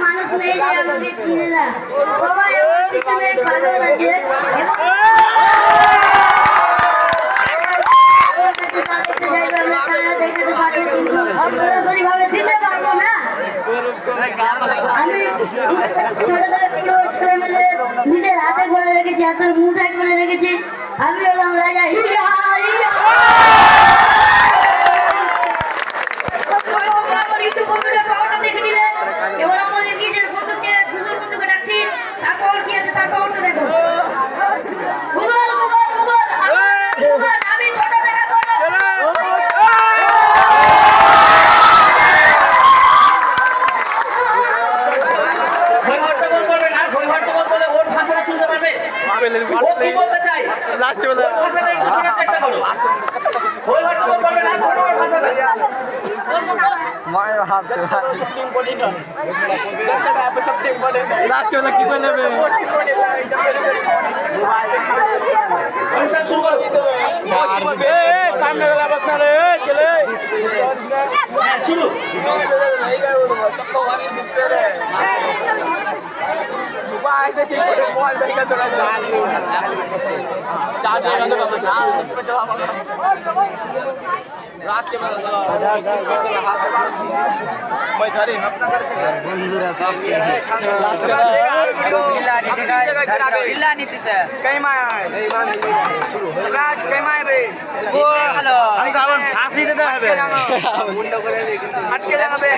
মানুষ নেই যে আমাকে চিনে না, সবাই আমার পিছনে পাগল আছে সরাসরি ভাবে দিতে পারবো না। আমি ছোট থেকে পুরো ছেলে মেয়েদের নিজের হাতে করে রেখেছি, হাতের মুঠায় করে রেখেছি। আমি হলাম রাজা। এবার আমাদের নিজের বন্ধুকে গুগল বন্ধুকে ডাকছি, তারপর কি আছে তারপর তো দেখো। গুগল গুগল গুগল গুগল, আমি ছোট থেকে বড় মায়ের হাত লাস্ট বেলা কি করে নেবে সামনে বেলা বস না রে চলে শুরু रात के बाद मैं घर ही अपना घर से बंधुरा सब बिल्ला नीति से कई माय नहीं मान शुरू रात कई माय बे वो हेलो हम तो अपन फांसी देते हैं बे मुंडा करे हट के जाना बे